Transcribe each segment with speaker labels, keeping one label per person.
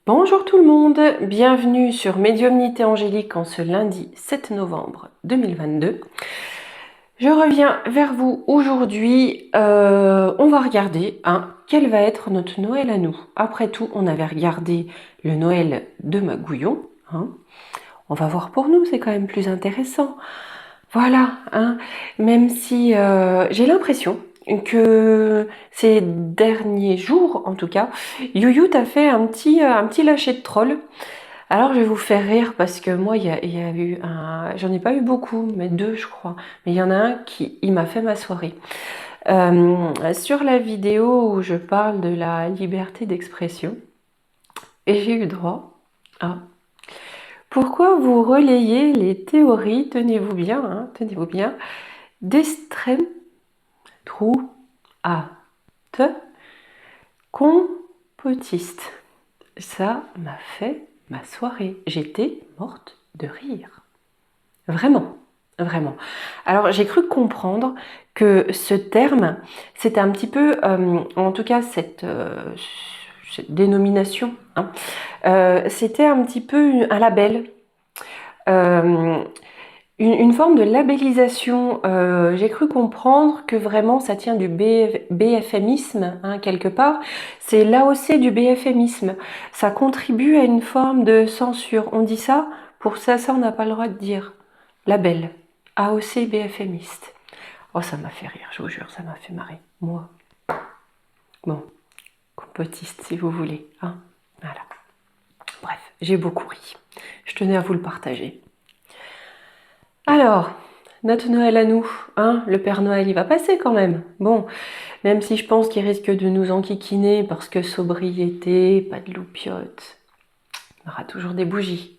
Speaker 1: Bonjour tout le monde, bienvenue sur Médiumnité Angélique en ce lundi 7 novembre 2022. Je reviens vers vous aujourd'hui, on va regarder quel va être notre Noël à nous. Après tout, on avait regardé le Noël de Magouillon. On va voir pour nous, c'est quand même plus intéressant. Voilà, même si j'ai l'impression que ces derniers jours, en tout cas, Youyou t'a fait un petit lâcher de troll. Alors je vais vous faire rire parce que moi, il y a eu j'en ai pas eu beaucoup, mais 2 je crois. Mais il y en a un il m'a fait ma soirée. Sur la vidéo où je parle de la liberté d'expression, et j'ai eu droit à pourquoi vous relayez les théories, tenez-vous bien, d'extrême droite complotiste. Ça m'a fait ma soirée. J'étais morte de rire. Vraiment, vraiment. Alors j'ai cru comprendre que ce terme, c'était un petit peu, en tout cas cette dénomination, c'était un petit peu un label. Une forme de labellisation, j'ai cru comprendre que vraiment ça tient du BFMisme, quelque part. C'est l'AOC du BFMisme. Ça contribue à une forme de censure. On dit ça, pour ça on n'a pas le droit de dire. Label, AOC BFMiste. Oh, ça m'a fait rire, je vous jure, ça m'a fait marrer. Moi. Bon, complotiste si vous voulez. Voilà. Bref, j'ai beaucoup ri. Je tenais à vous le partager. Alors, notre Noël à nous, le Père Noël, il va passer quand même. Bon, même si je pense qu'il risque de nous enquiquiner parce que sobriété, pas de loupiote, il y aura toujours des bougies.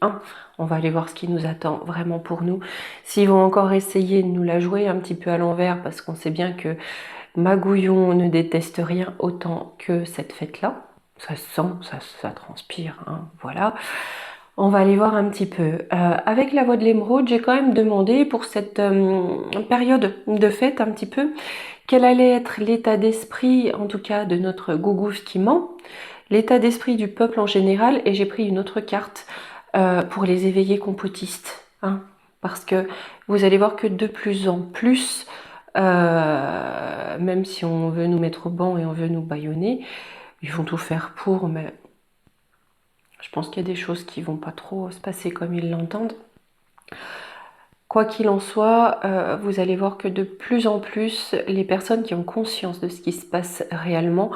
Speaker 1: On va aller voir ce qui nous attend vraiment pour nous. S'ils vont encore essayer de nous la jouer un petit peu à l'envers, parce qu'on sait bien que Magouillon ne déteste rien autant que cette fête-là. Ça se sent, ça transpire, voilà. On va aller voir un petit peu. Avec la voix de l'émeraude, j'ai quand même demandé pour cette période de fête un petit peu quel allait être l'état d'esprit, en tout cas de notre gougouf qui ment, l'état d'esprit du peuple en général, et j'ai pris une autre carte pour les éveillés complotistes. Parce que vous allez voir que de plus en plus, même si on veut nous mettre au banc et on veut nous bâillonner, ils vont tout faire pour, mais je pense qu'il y a des choses qui vont pas trop se passer comme ils l'entendent. Quoi qu'il en soit, vous allez voir que de plus en plus, les personnes qui ont conscience de ce qui se passe réellement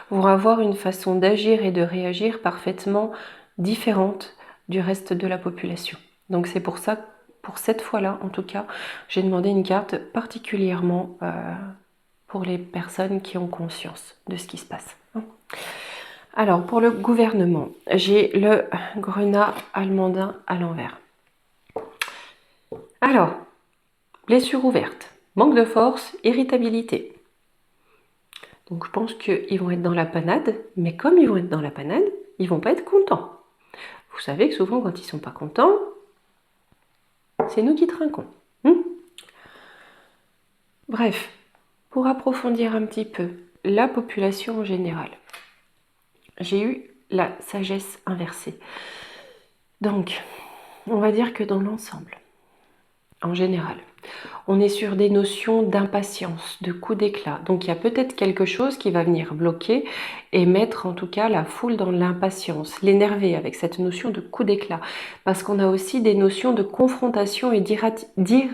Speaker 1: vont avoir une façon d'agir et de réagir parfaitement différente du reste de la population. Donc c'est pour ça, pour cette fois-là en tout cas, j'ai demandé une carte particulièrement pour les personnes qui ont conscience de ce qui se passe. Alors, pour le gouvernement, j'ai le grenat almandin à l'envers. Alors, blessure ouverte, manque de force, irritabilité. Donc, je pense qu'ils vont être dans la panade, mais comme ils vont être dans la panade, ils vont pas être contents. Vous savez que souvent, quand ils sont pas contents, c'est nous qui trinquons. Bref, pour approfondir un petit peu la population en général, j'ai eu la sagesse inversée. Donc, on va dire que dans l'ensemble, en général, on est sur des notions d'impatience, de coup d'éclat. Donc il y a peut-être quelque chose qui va venir bloquer et mettre en tout cas la foule dans l'impatience, l'énerver avec cette notion de coup d'éclat. Parce qu'on a aussi des notions de confrontation et d'instabilité.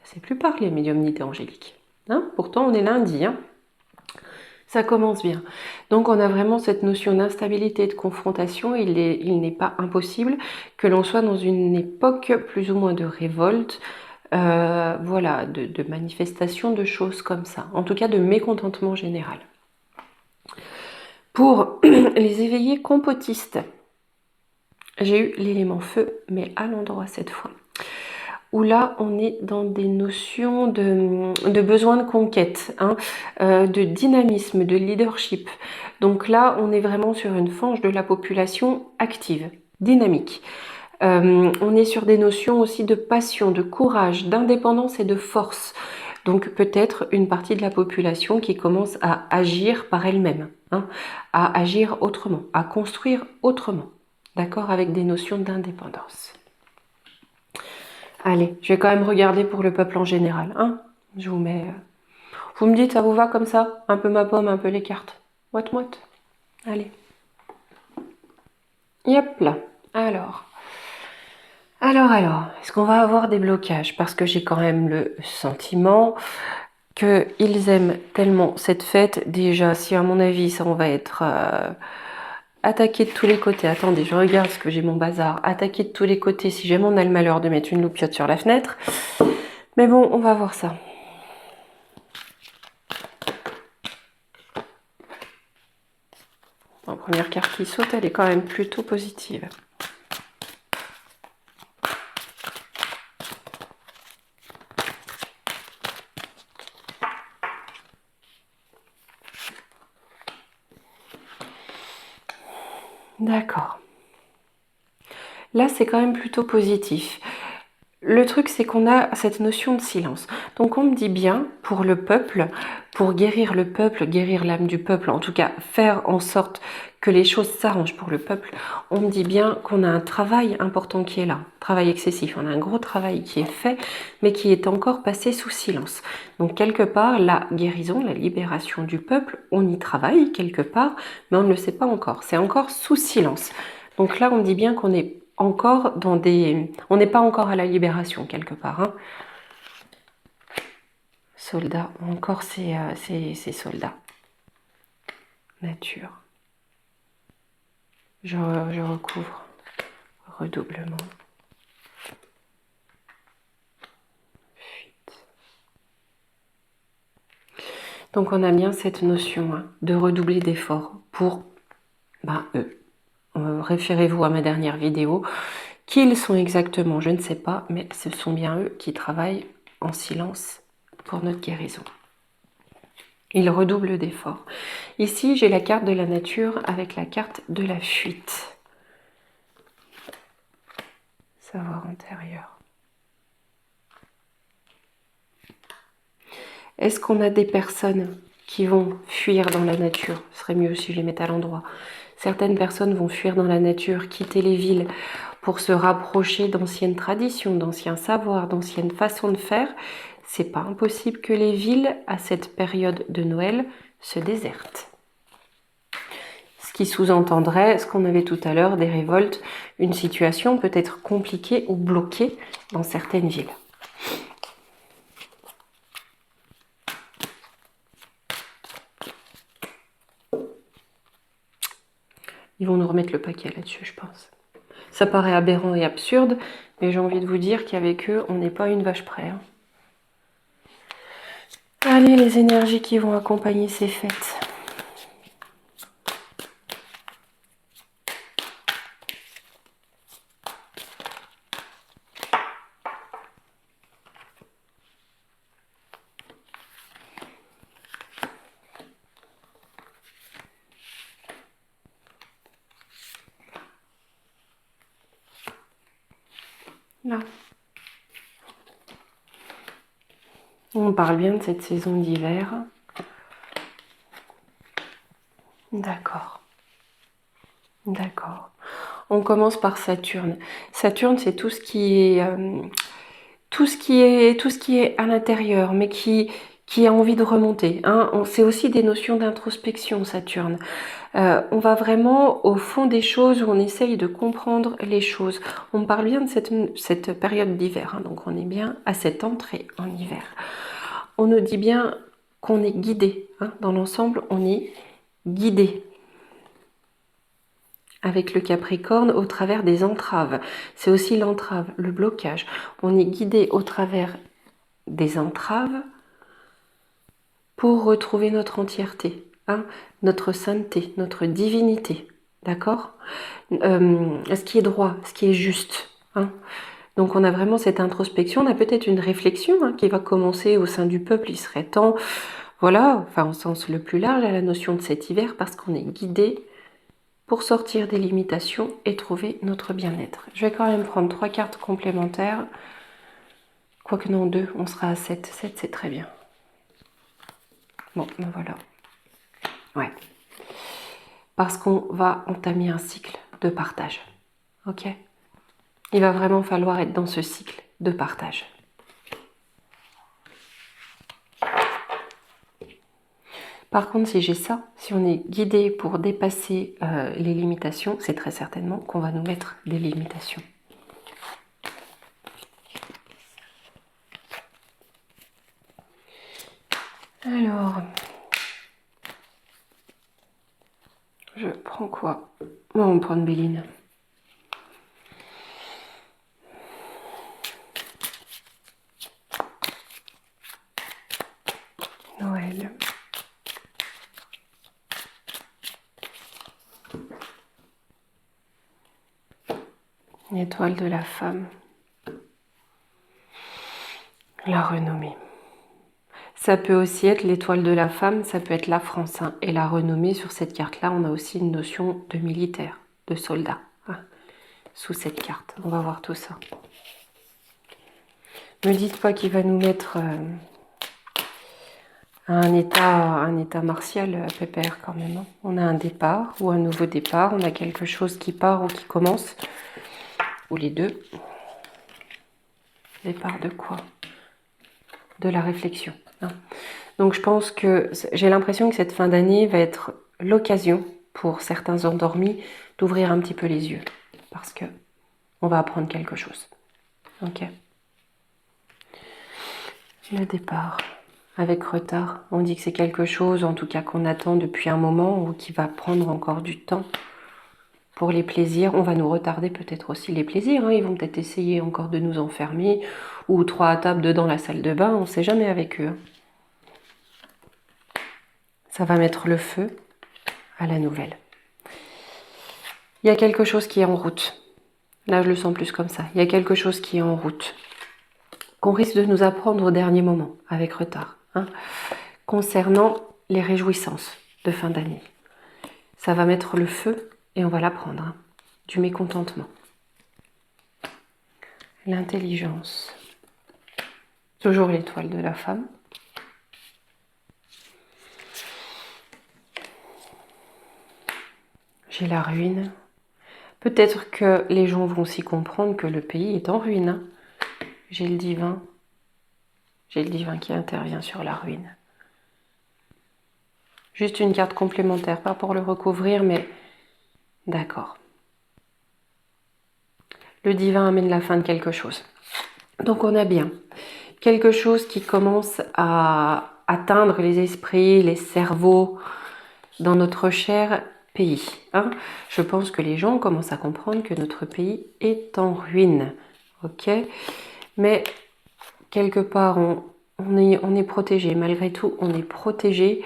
Speaker 1: Ça ne sait plus parler, médiumnité angélique. Pourtant on est lundi, Ça commence bien. Donc on a vraiment cette notion d'instabilité et de confrontation. Il n'est pas impossible que l'on soit dans une époque plus ou moins de révolte, voilà, de manifestation de choses comme ça. En tout cas de mécontentement général. Pour les éveillés complotistes, j'ai eu l'élément feu, mais à l'endroit cette fois. Où là, on est dans des notions de besoin de conquête, de dynamisme, de leadership. Donc là, on est vraiment sur une frange de la population active, dynamique. On est sur des notions aussi de passion, de courage, d'indépendance et de force. Donc peut-être une partie de la population qui commence à agir par elle-même. hein, à agir autrement, à construire autrement, d'accord, avec des notions d'indépendance. Allez, je vais quand même regarder pour le peuple en général, hein. Je vous mets... Vous me dites, ça vous va comme ça? Un peu ma pomme, un peu les cartes. Moite-moite. Allez. Yep là. Alors, est-ce qu'on va avoir des blocages? Parce que j'ai quand même le sentiment qu'ils aiment tellement cette fête. Déjà, si à mon avis, ça, on va être attaqué de tous les côtés. Attendez, je regarde ce que j'ai mon bazar. Attaqué de tous les côtés si jamais on a le malheur de mettre une loupiote sur la fenêtre. Mais bon, on va voir ça. La première carte qui saute, elle est quand même plutôt positive. D'accord. Là, c'est quand même plutôt positif. Le truc, c'est qu'on a cette notion de silence. Donc, on me dit bien, pour le peuple, pour guérir le peuple, guérir l'âme du peuple, en tout cas, faire en sorte que les choses s'arrangent pour le peuple, on me dit bien qu'on a un travail important qui est là, travail excessif. On a un gros travail qui est fait, mais qui est encore passé sous silence. Donc, quelque part, la guérison, la libération du peuple, on y travaille quelque part, mais on ne le sait pas encore. C'est encore sous silence. Donc là, on me dit bien qu'on est encore dans des... On n'est pas encore à la libération, quelque part. Hein. Soldats, encore ces soldats. Nature. Je recouvre. Redoublement. Fuite. Donc on a bien cette notion hein, de redoubler d'efforts pour eux. Référez-vous à ma dernière vidéo. Qui ils sont exactement, je ne sais pas, mais ce sont bien eux qui travaillent en silence pour notre guérison. Ils redoublent d'efforts. Ici, j'ai la carte de la nature avec la carte de la fuite. Savoir intérieur. Est-ce qu'on a des personnes qui vont fuir dans la nature? Ce serait mieux si je les mettais à l'endroit. Certaines personnes vont fuir dans la nature, quitter les villes pour se rapprocher d'anciennes traditions, d'anciens savoirs, d'anciennes façons de faire. C'est pas impossible que les villes, à cette période de Noël, se désertent. Ce qui sous-entendrait ce qu'on avait tout à l'heure, des révoltes, une situation peut-être compliquée ou bloquée dans certaines villes. Ils vont nous remettre le paquet là-dessus, je pense. Ça paraît aberrant et absurde, mais j'ai envie de vous dire qu'avec eux, on n'est pas une vache près. Hein. Allez, les énergies qui vont accompagner ces fêtes. Là. On parle bien de cette saison d'hiver. D'accord. D'accord. On commence par Saturne. Saturne, c'est tout ce qui est tout ce qui est à l'intérieur, mais qui a envie de remonter. Hein. C'est aussi des notions d'introspection, Saturne. On va vraiment au fond des choses où on essaye de comprendre les choses. On parle bien de cette période d'hiver, hein, donc on est bien à cette entrée en hiver. On nous dit bien qu'on est guidé. Hein. Dans l'ensemble, on est guidé. Avec le Capricorne au travers des entraves. C'est aussi l'entrave, le blocage. On est guidé au travers des entraves pour retrouver notre entièreté, hein, notre sainteté, notre divinité. D'accord ce qui est droit, ce qui est juste. Hein. Donc on a vraiment cette introspection, on a peut-être une réflexion hein, qui va commencer au sein du peuple, il serait temps, voilà, enfin au sens le plus large à la notion de cet hiver, parce qu'on est guidé pour sortir des limitations et trouver notre bien-être. Je vais quand même prendre 3 cartes complémentaires. Quoique non, 2, on sera à 7. 7, c'est très bien. Bon, ben voilà. Ouais. parce qu'on va entamer un cycle de partage. Ok? Il va vraiment falloir être dans ce cycle de partage. Par contre, si j'ai ça, si on est guidé pour dépasser les limitations, c'est très certainement qu'on va nous mettre des limitations. Alors, je prends quoi? Bon, on prend une Béline. Noël. L'étoile de la femme. La renommée. Ça peut aussi être l'étoile de la femme, ça peut être la France. Hein. Et la renommée, sur cette carte-là, on a aussi une notion de militaire, de soldat. Hein, sous cette carte. On va voir tout ça. Ne me dites pas qu'il va nous mettre un état martial pépère quand même. Hein. On a un départ ou un nouveau départ. On a quelque chose qui part ou qui commence. Ou les deux. Départ de quoi? De la réflexion. Hein. Donc je pense que j'ai l'impression que cette fin d'année va être l'occasion pour certains endormis d'ouvrir un petit peu les yeux. Parce que on va apprendre quelque chose. Ok. Le départ. Avec retard. On dit que c'est quelque chose, en tout cas qu'on attend depuis un moment ou qui va prendre encore du temps. Pour les plaisirs, on va nous retarder peut-être aussi les plaisirs. Hein. Ils vont peut-être essayer encore de nous enfermer ou 3 à table dedans la salle de bain. On ne sait jamais avec eux. Hein. Ça va mettre le feu à la nouvelle. Il y a quelque chose qui est en route. Là, je le sens plus comme ça. Il y a quelque chose qui est en route. Qu'on risque de nous apprendre au dernier moment, avec retard. Hein, concernant les réjouissances de fin d'année. Ça va mettre le feu et on va l'apprendre. Hein, du mécontentement. L'intelligence. Toujours l'étoile de la femme. J'ai la ruine. Peut-être que les gens vont aussi comprendre que le pays est en ruine. Hein. J'ai le divin. J'ai le divin qui intervient sur la ruine. Juste une carte complémentaire, pas pour le recouvrir, mais d'accord. Le divin amène la fin de quelque chose. Donc on a bien quelque chose qui commence à atteindre les esprits, les cerveaux dans notre cher pays. Hein. Je pense que les gens commencent à comprendre que notre pays est en ruine. Ok, mais quelque part, on est protégé. Malgré tout, on est protégé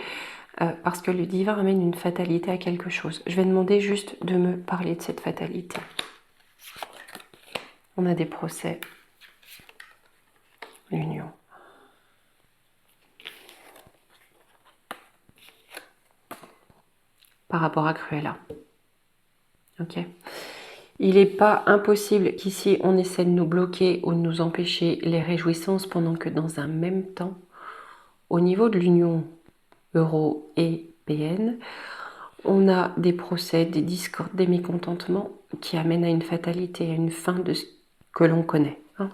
Speaker 1: parce que le divin amène une fatalité à quelque chose. Je vais demander juste de me parler de cette fatalité. On a des procès. L'union. Par rapport à Cruella. Ok. Il n'est pas impossible qu'ici on essaie de nous bloquer ou de nous empêcher les réjouissances pendant que dans un même temps, au niveau de l'union euro et PN, on a des procès, des discordes, des mécontentements qui amènent à une fatalité, à une fin de ce que l'on connaît. Hein.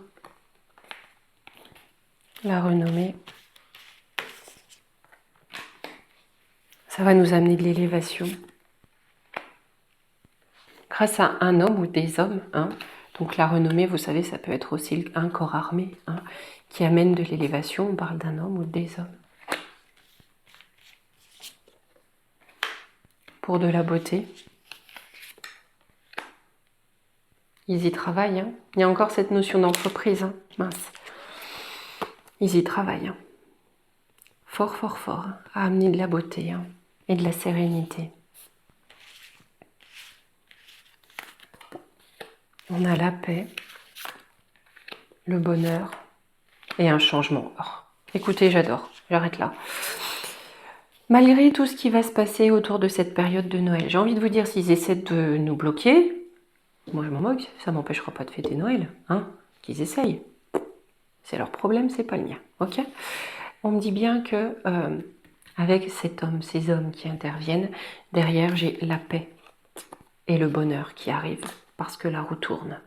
Speaker 1: La renommée, ça va nous amener de l'élévation. Grâce à un homme ou des hommes. Hein. Donc la renommée, vous savez, ça peut être aussi un corps armé hein, qui amène de l'élévation. On parle d'un homme ou des hommes. Pour de la beauté. Ils y travaillent. Hein. Il y a encore cette notion d'entreprise. Hein. Mince. Ils y travaillent. Hein. Fort, fort, fort. Hein, à amener de la beauté hein, et de la sérénité. On a la paix, le bonheur et un changement. Oh, écoutez, j'adore. J'arrête là. Malgré tout ce qui va se passer autour de cette période de Noël, j'ai envie de vous dire, s'ils essaient de nous bloquer, moi je m'en moque, ça ne m'empêchera pas de fêter Noël. Hein, qu'ils essayent. C'est leur problème, c'est pas le mien. Ok. On me dit bien que Avec cet homme, ces hommes qui interviennent, derrière j'ai la paix et le bonheur qui arrivent parce que la roue tourne.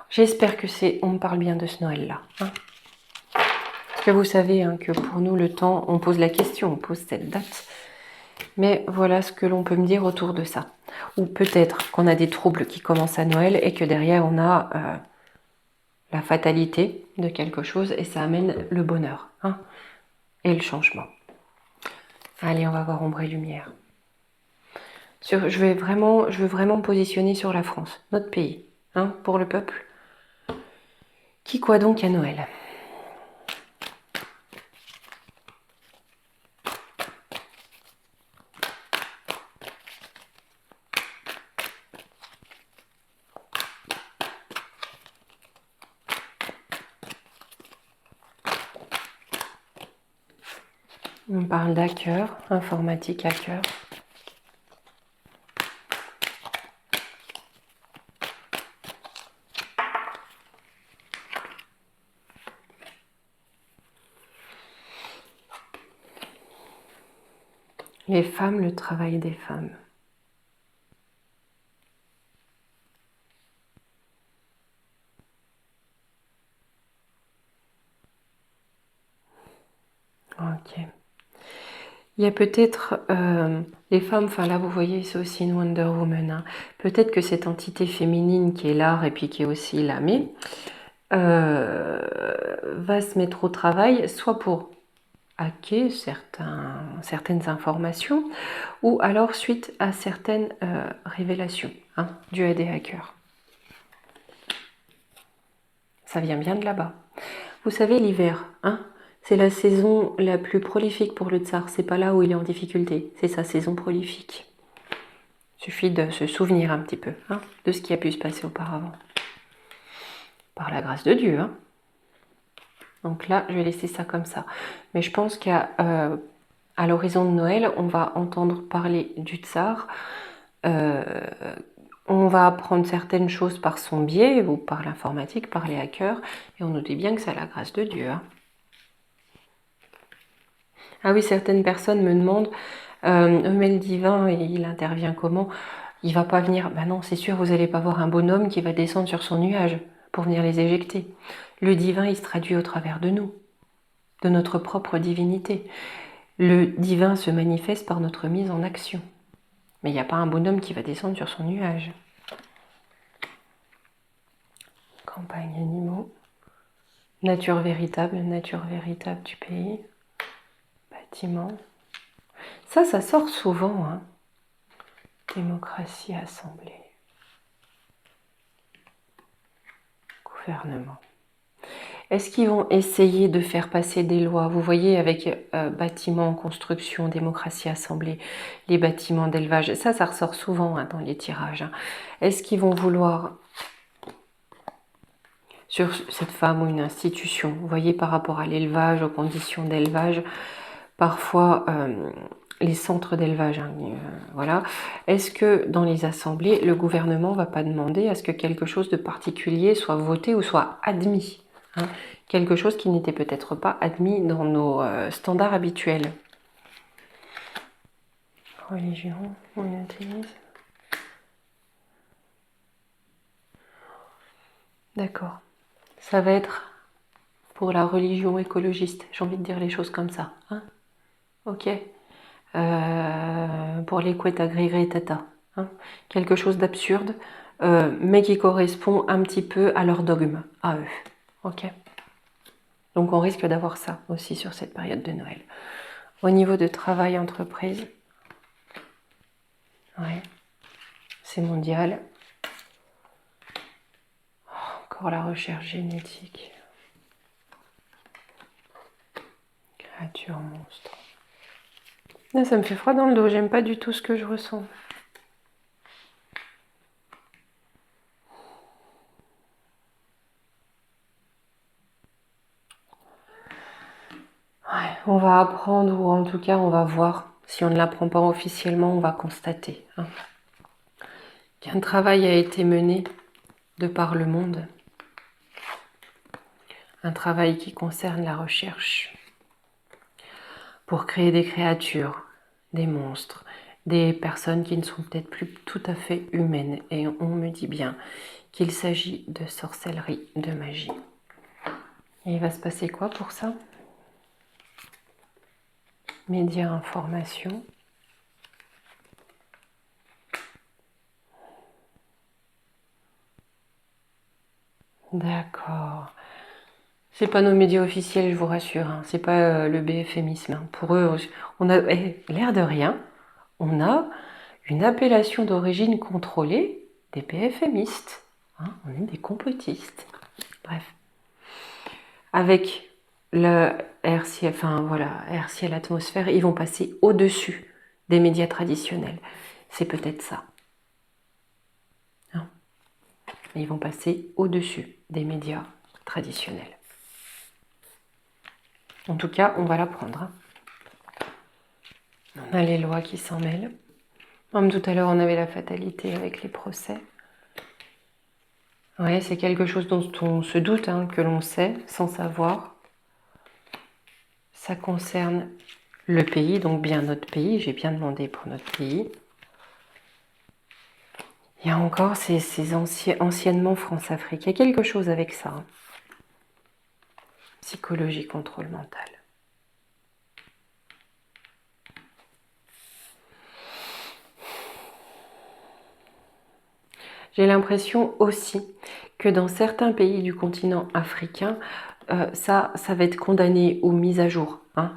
Speaker 1: J'espère que on me parle bien de ce Noël-là. Hein, que vous savez hein, que pour nous, le temps, on pose la question, on pose cette date. Mais voilà ce que l'on peut me dire autour de ça. Ou peut-être qu'on a des troubles qui commencent à Noël et que derrière, on a la fatalité de quelque chose et ça amène le bonheur hein, et le changement. Allez, on va voir ombre et lumière. Je veux vraiment me positionner sur la France, notre pays, hein, pour le peuple. Qui quoi donc à Noël? On parle d'hacker, informatique hacker. Les femmes, le travail des femmes. Ok. Il y a peut-être les femmes, enfin là vous voyez c'est aussi une Wonder Woman, hein. Peut-être que cette entité féminine qui est l'art et puis qui est aussi l'âme va se mettre au travail soit pour hacker certaines informations ou alors suite à certaines révélations hein, dues à des hackers. Ça vient bien de là-bas. Vous savez l'hiver, hein, c'est la saison la plus prolifique pour le tsar. C'est pas là où il est en difficulté, c'est sa saison prolifique. Il suffit de se souvenir un petit peu hein, de ce qui a pu se passer auparavant. Par la grâce de Dieu. Hein. Donc là, je vais laisser ça comme ça. Mais je pense qu'à l'horizon de Noël, on va entendre parler du tsar. On va apprendre certaines choses par son biais, ou par l'informatique, par les hackers. Et on nous dit bien que c'est à la grâce de Dieu. Hein. Ah oui, certaines personnes me demandent, mais le divin, il intervient comment? Il va pas venir. Ben non, c'est sûr, vous n'allez pas voir un bonhomme qui va descendre sur son nuage pour venir les éjecter. Le divin, il se traduit au travers de nous, de notre propre divinité. Le divin se manifeste par notre mise en action. Mais il n'y a pas un bonhomme qui va descendre sur son nuage. Campagne animaux. Nature véritable du pays. Bâtiment. Ça sort souvent, hein. Démocratie, assemblée. Gouvernement. Est-ce qu'ils vont essayer de faire passer des lois? Vous voyez avec bâtiments, construction, démocratie, assemblée, les bâtiments d'élevage, ça ressort souvent hein, dans les tirages. Hein. Est-ce qu'ils vont vouloir, sur cette femme ou une institution, vous voyez par rapport à l'élevage, aux conditions d'élevage, parfois les centres d'élevage, hein, voilà. Est-ce que dans les assemblées, le gouvernement ne va pas demander à ce que quelque chose de particulier soit voté ou soit admis? Hein, quelque chose qui n'était peut-être pas admis dans nos standards habituels. Religion, monothéisme. D'accord. Ça va être pour la religion écologiste, j'ai envie de dire les choses comme ça. Hein, ok. Pour les couettes gris tata. Hein, quelque chose d'absurde, mais qui correspond un petit peu à leur dogme, à eux. Ok. Donc on risque d'avoir ça aussi sur cette période de Noël. Au niveau de travail, entreprise, ouais, c'est mondial. Encore la recherche génétique. Créature monstre. Là, ça me fait froid dans le dos, j'aime pas du tout ce que je ressens. Ouais, on va apprendre, ou en tout cas on va voir. Si on ne l'apprend pas officiellement, on va constater hein, qu'un travail a été mené de par le monde. Un travail qui concerne la recherche. pour créer des créatures, des monstres, des personnes qui ne sont peut-être plus tout à fait humaines. Et on me dit bien qu'il s'agit de sorcellerie, de magie. Et il va se passer quoi pour ça? Médias, information. D'accord. C'est pas nos médias officiels, je vous rassure. Hein. C'est pas le BFMisme. Hein. Pour eux, on a l'air de rien. On a une appellation d'origine contrôlée des BFMistes. Hein. On est des complotistes. Bref. Avec le air ciel, enfin voilà, air ciel atmosphère, ils vont passer au-dessus des médias traditionnels. C'est peut-être ça. Hein. Ils vont passer au-dessus des médias traditionnels. En tout cas, on va l'apprendre. Hein. On a les lois qui s'en mêlent. Comme tout à l'heure, on avait la fatalité avec les procès. Ouais, c'est quelque chose dont on se doute, hein, que l'on sait, sans savoir. Ça concerne le pays, donc bien notre pays. J'ai bien demandé pour notre pays. Il y a encore ces anciennement France-Afrique. Il y a quelque chose avec ça. Hein. Psychologie, contrôle mental. J'ai l'impression aussi que dans certains pays du continent africain, ça va être condamné ou mis à jour. Hein.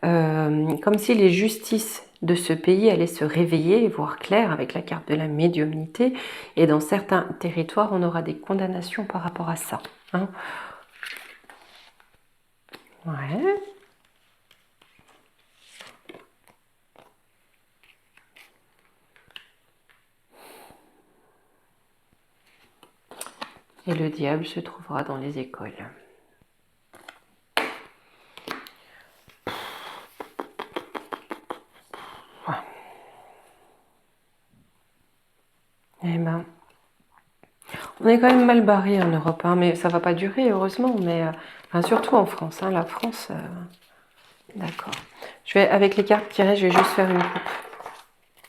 Speaker 1: Comme si les justices de ce pays allaient se réveiller et voir clair avec la carte de la médiumnité. Et dans certains territoires, on aura des condamnations par rapport à ça. Hein. Ouais. Et le diable se trouvera dans les écoles. Eh ben, on est quand même mal barré en Europe, hein, mais ça va pas durer, heureusement, mais enfin, surtout en France. Hein, la France, d'accord. Avec les cartes qui restent, je vais juste faire une coupe.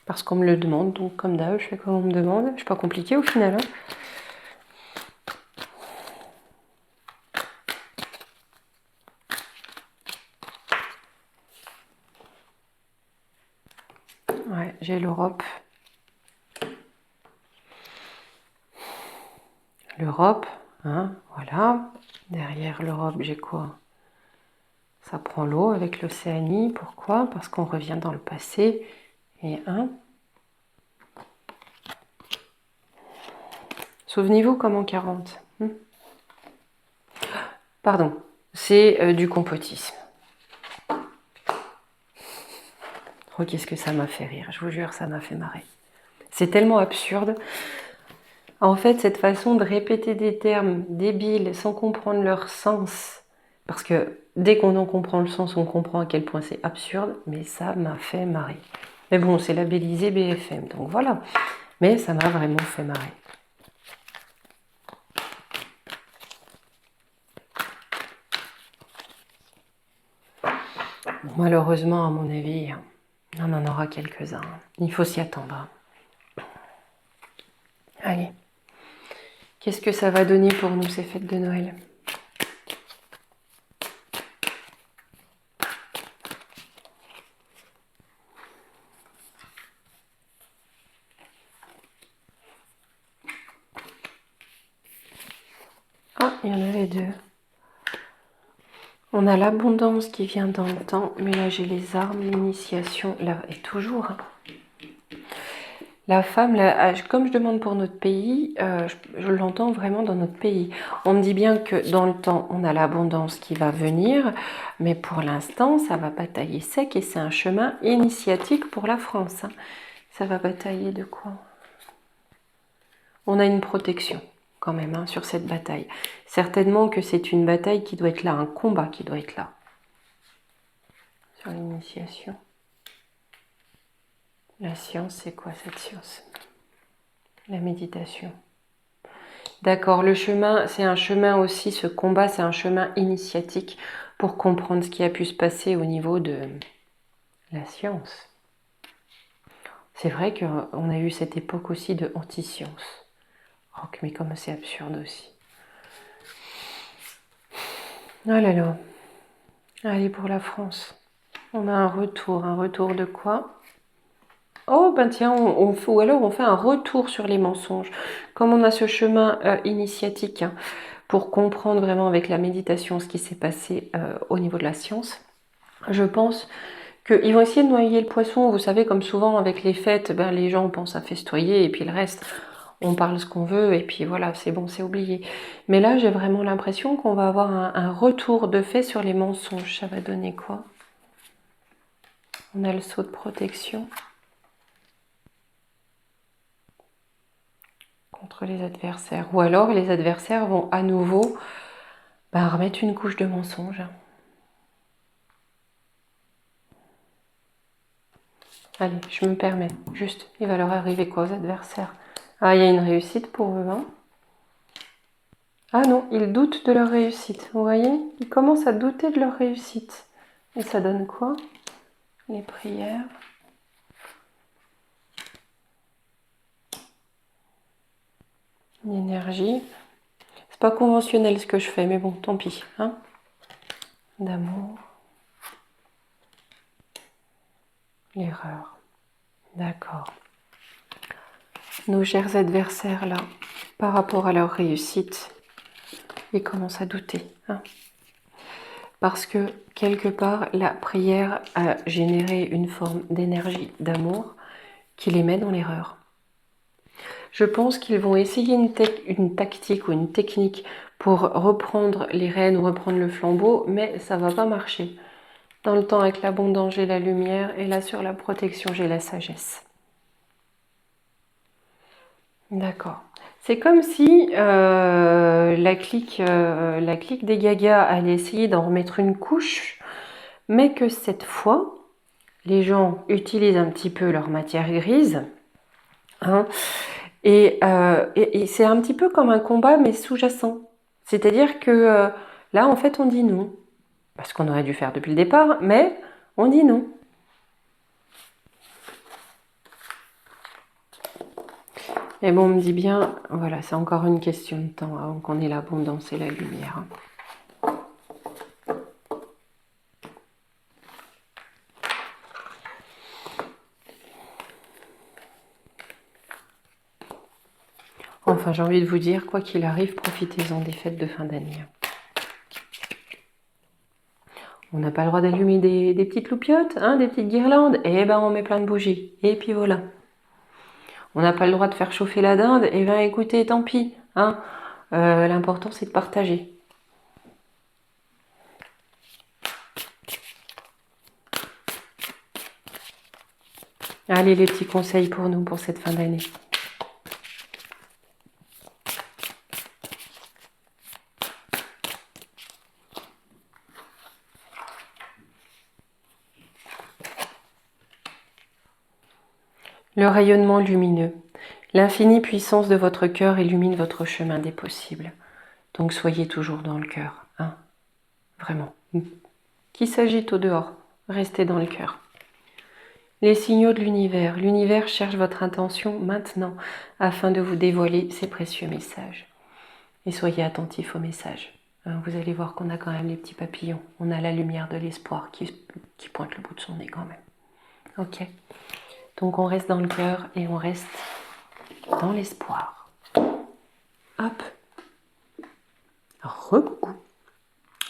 Speaker 1: Parce qu'on me le demande, donc comme d'hab, je fais comme on me demande. Je suis pas compliquée au final. Hein. Ouais, j'ai l'Europe. L'Europe, hein, voilà. Derrière l'Europe, j'ai quoi? Ça prend l'eau avec l'Océanie. Pourquoi? Parce qu'on revient dans le passé. Et un. Souvenez-vous comme en 40. Pardon, c'est du complotisme. Oh, qu'est-ce que ça m'a fait rire, je vous jure, ça m'a fait marrer. C'est tellement absurde. En fait, cette façon de répéter des termes débiles sans comprendre leur sens, parce que dès qu'on en comprend le sens, on comprend à quel point c'est absurde, mais ça m'a fait marrer. Mais bon, c'est labellisé BFM, donc voilà. Mais ça m'a vraiment fait marrer. Malheureusement, à mon avis, on en aura quelques-uns. Il faut s'y attendre. Allez. Qu'est-ce que ça va donner pour nous ces fêtes de Noël? Ah, il y en avait deux. On a l'abondance qui vient dans le temps, mais là j'ai les armes, l'initiation, là, et toujours. Hein. La femme, là, comme je demande pour notre pays, je l'entends vraiment dans notre pays. On me dit bien que dans le temps, on a l'abondance qui va venir, mais pour l'instant, ça va batailler sec et c'est un chemin initiatique pour la France. Hein. Ça va batailler de quoi? On a une protection quand même hein, sur cette bataille. Certainement que c'est une bataille qui doit être là, un combat qui doit être là. Sur l'initiation. La science, c'est quoi cette science? La méditation. D'accord, le chemin, c'est un chemin aussi, ce combat, c'est un chemin initiatique pour comprendre ce qui a pu se passer au niveau de La science. C'est vrai qu'on a eu cette époque aussi de anti-science. Oh, mais comme c'est absurde aussi. Oh là là. Allez, pour la France. On a un retour de quoi? Oh, ben tiens, ou alors on fait un retour sur les mensonges. Comme on a ce chemin initiatique hein, pour comprendre vraiment avec la méditation ce qui s'est passé au niveau de la science, je pense qu'ils vont essayer de noyer le poisson. Vous savez, comme souvent avec les fêtes, ben, les gens pensent à festoyer et puis le reste, on parle ce qu'on veut et puis voilà, c'est bon, c'est oublié. Mais là, j'ai vraiment l'impression qu'on va avoir un retour de fait sur les mensonges. Ça va donner quoi? On a le sceau de protection contre les adversaires. Ou alors les adversaires vont à nouveau remettre une couche de mensonges. Allez, je me permets. Juste, il va leur arriver quoi aux adversaires? Ah, il y a une réussite pour eux. Hein. Ah non, ils doutent de leur réussite. Vous voyez? Ils commencent à douter de leur réussite. Et ça donne quoi? Les prières. L'énergie. C'est pas conventionnel ce que je fais, mais bon, tant pis. Hein. D'amour. L'erreur. D'accord. Nos chers adversaires là, par rapport à leur réussite, ils commencent à douter. Hein. Parce que quelque part, la prière a généré une forme d'énergie, d'amour, qui les met dans l'erreur. Je pense qu'ils vont essayer une tactique ou une technique pour reprendre les rênes ou reprendre le flambeau, mais ça va pas marcher. Dans le temps, avec l'abondance, j'ai la lumière, et là, sur la protection, j'ai la sagesse. D'accord. C'est comme si la clique des gagas allait essayer d'en remettre une couche, mais que cette fois, les gens utilisent un petit peu leur matière grise, hein, et c'est un petit peu comme un combat, mais sous-jacent. C'est-à-dire que là, en fait, on dit non. Parce qu'on aurait dû faire depuis le départ, mais on dit non. Et bon, on me dit bien, voilà, c'est encore une question de temps avant qu'on ait l'abondance et la lumière. Enfin, j'ai envie de vous dire, quoi qu'il arrive, profitez-en des fêtes de fin d'année. On n'a pas le droit d'allumer des petites loupiottes, hein, des petites guirlandes. Eh ben, on met plein de bougies. Et puis voilà. On n'a pas le droit de faire chauffer la dinde. Eh ben, écoutez, tant pis. Hein. L'important, c'est de partager. Allez, les petits conseils pour nous pour cette fin d'année. Le rayonnement lumineux. L'infinie puissance de votre cœur illumine votre chemin des possibles. Donc soyez toujours dans le cœur. Hein. Vraiment. Qui s'agite au dehors, restez dans le cœur. Les signaux de l'univers. L'univers cherche votre intention maintenant afin de vous dévoiler ses précieux messages. Et soyez attentifs aux messages. Vous allez voir qu'on a quand même les petits papillons. On a la lumière de l'espoir qui pointe le bout de son nez quand même. Ok. Donc on reste dans le cœur et on reste dans l'espoir. Hop. Recoucou.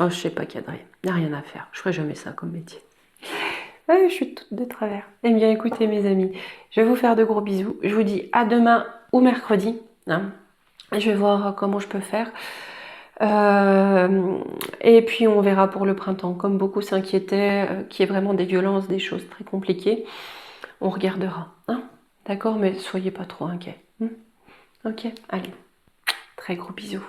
Speaker 1: Oh, je sais pas cadrer. Il n'y a rien à faire. Je ferai jamais ça comme métier. Je suis toute de travers. Eh bien, écoutez, mes amis, je vais vous faire de gros bisous. Je vous dis à demain ou mercredi. Hein. Je vais voir comment je peux faire. Et puis, on verra pour le printemps. Comme beaucoup s'inquiétaient, qu'il y ait vraiment des violences, des choses très compliquées, on regardera. Hein. D'accord, mais soyez pas trop inquiets. Ok, allez. Très gros bisous.